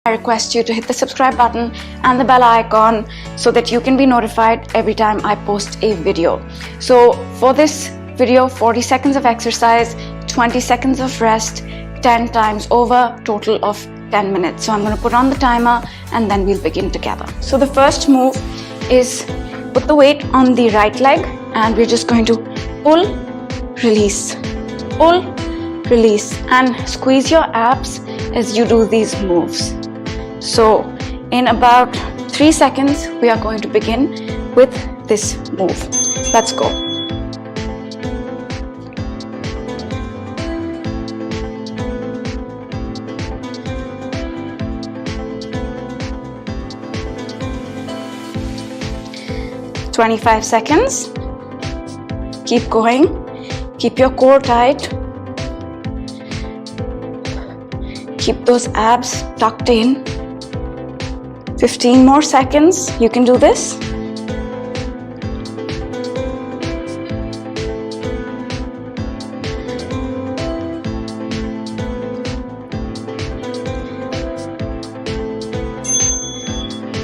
I request you to hit the subscribe button and the bell icon so that you can be notified every time I post a video. So for this video, 40 seconds of exercise, 20 seconds of rest, 10 times over, total of 10 minutes. So I'm going to put on the timer and then we'll begin together. So the first move is put the weight on the right leg and we're just going to pull, release, and squeeze your abs as you do these moves. So in about 3 seconds, we are going to begin with this move. Let's go. "25 seconds. Keep going. Keep your core tight. Keep those abs tucked in. 15 more seconds. You can do this.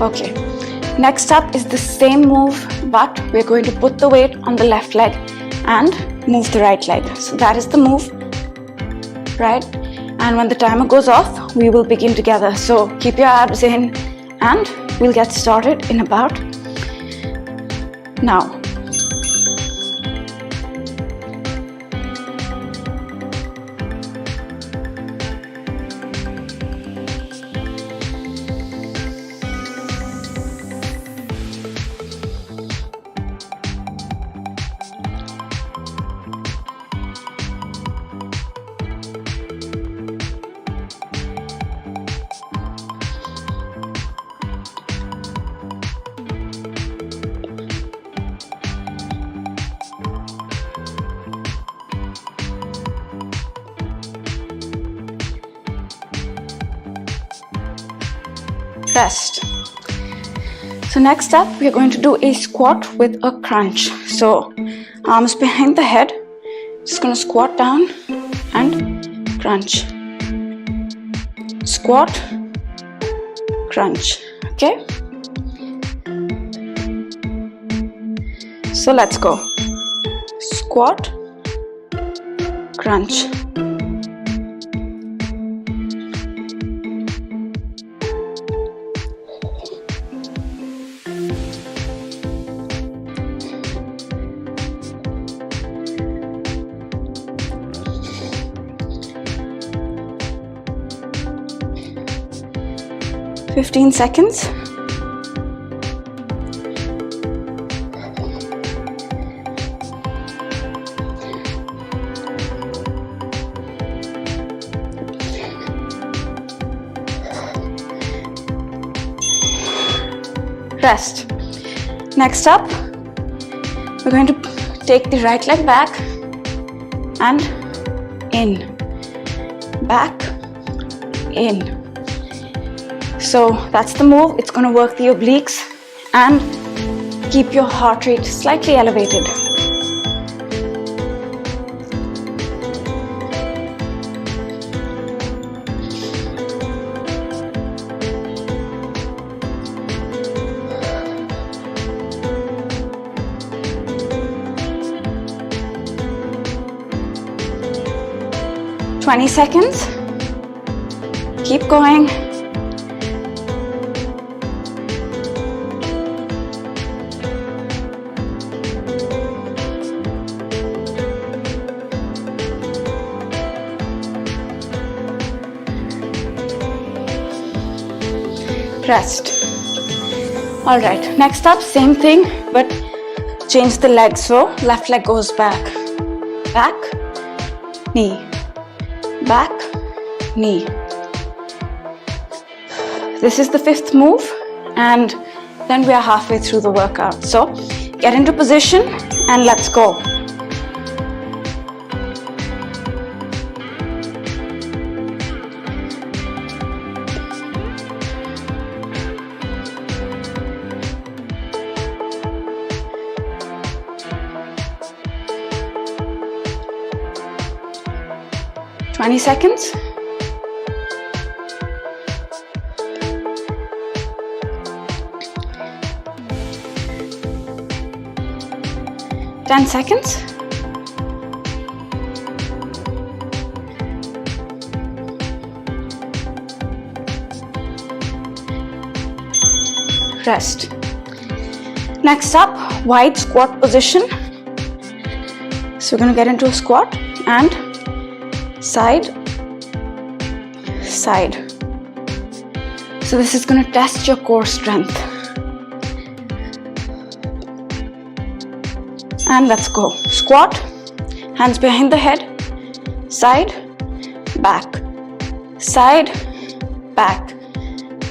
Okay. Next up is the same move, but we're going to put the weight on the left leg and move the right leg. So that is the move, right? And when the timer goes off, we will begin together. So keep your abs in and we'll get started in about now. Rest. So next up, we are going to do a squat with a crunch. So arms behind the head, just going to squat down and crunch. Squat, crunch. Okay? So let's go. Squat, crunch. "15 seconds. Rest. Next up, we're going to take the right leg back and in, back, in. So that's the move. It's going to work the obliques and keep your heart rate slightly elevated. "20 seconds. Keep going. Rest. All right, next up, same thing, but change the leg. So left leg goes back, back, knee, back, knee. This is the 5th move, and then we are halfway through the workout. So get into position and let's go. "20 seconds. 10 seconds. Rest. Next up, wide squat position. So we're going to get into a squat and side, side. So this is going to test your core strength. And let's go. Squat, hands behind the head, side, back, side, back,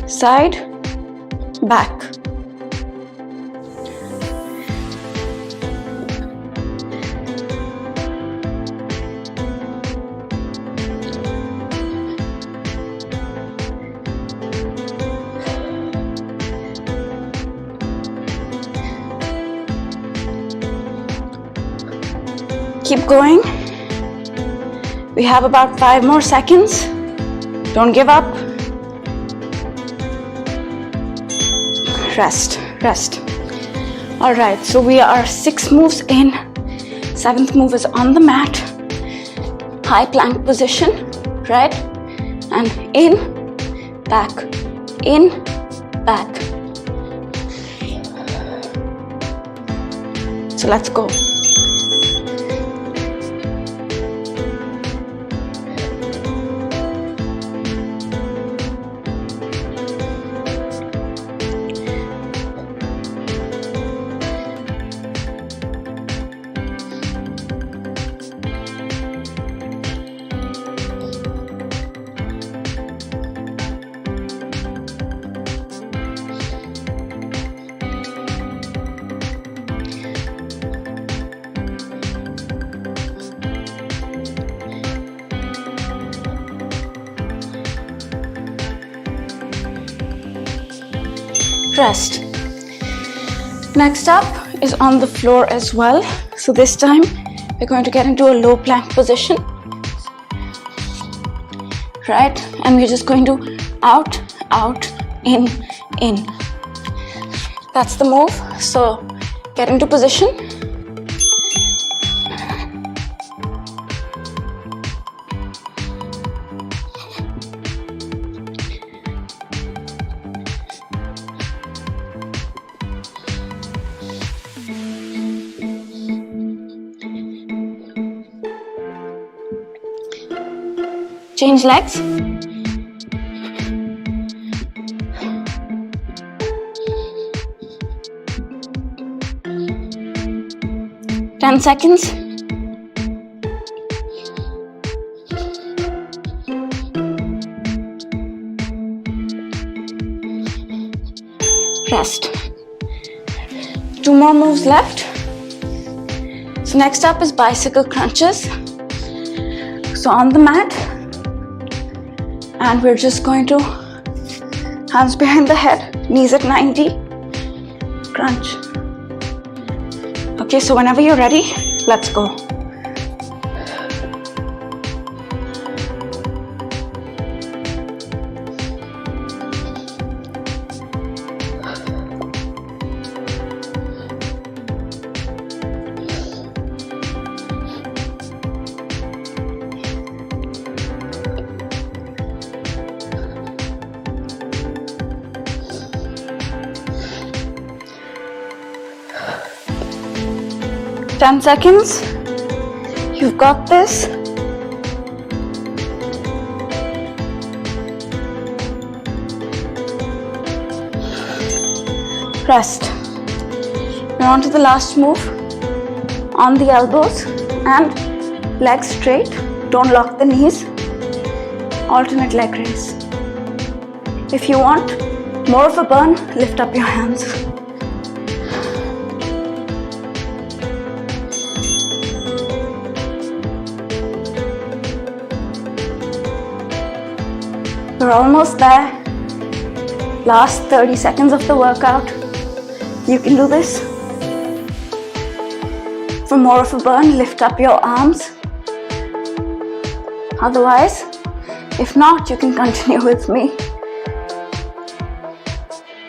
side, back. Keep going. We have about 5 more seconds. Don't give up. Rest, rest. All right, so we are 6 moves in. 7th move is on the mat. High plank position, right? And in, back, in, back. So let's go. Rest. Next up is on the floor as well. So this time we're going to get into a low plank position, right? And we're just going to out, out, in, in. That's the move. So get into position. Change legs. Ten seconds. Rest. 2 more moves left. So next up is bicycle crunches. So on the mat, and we're just going to hands behind the head, knees at 90, crunch. Okay, so whenever you're ready, let's go. Ten seconds. You've got this. Rest. We're on to the last move. On the elbows and legs straight. Don't lock the knees. Alternate leg raise. If you want more of a burn, lift up your hands. We're almost there. Last 30 seconds of the workout. You can do this. For more of a burn, lift up your arms. Otherwise, if not, you can continue with me.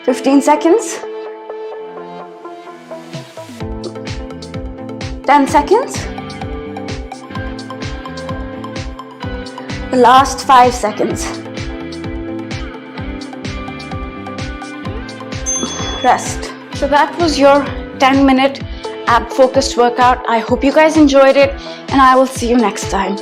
15 seconds. 10 seconds. The last 5 seconds. Rest. So that was your 10-minute ab focused workout. I hope you guys enjoyed it, and I will see you next time.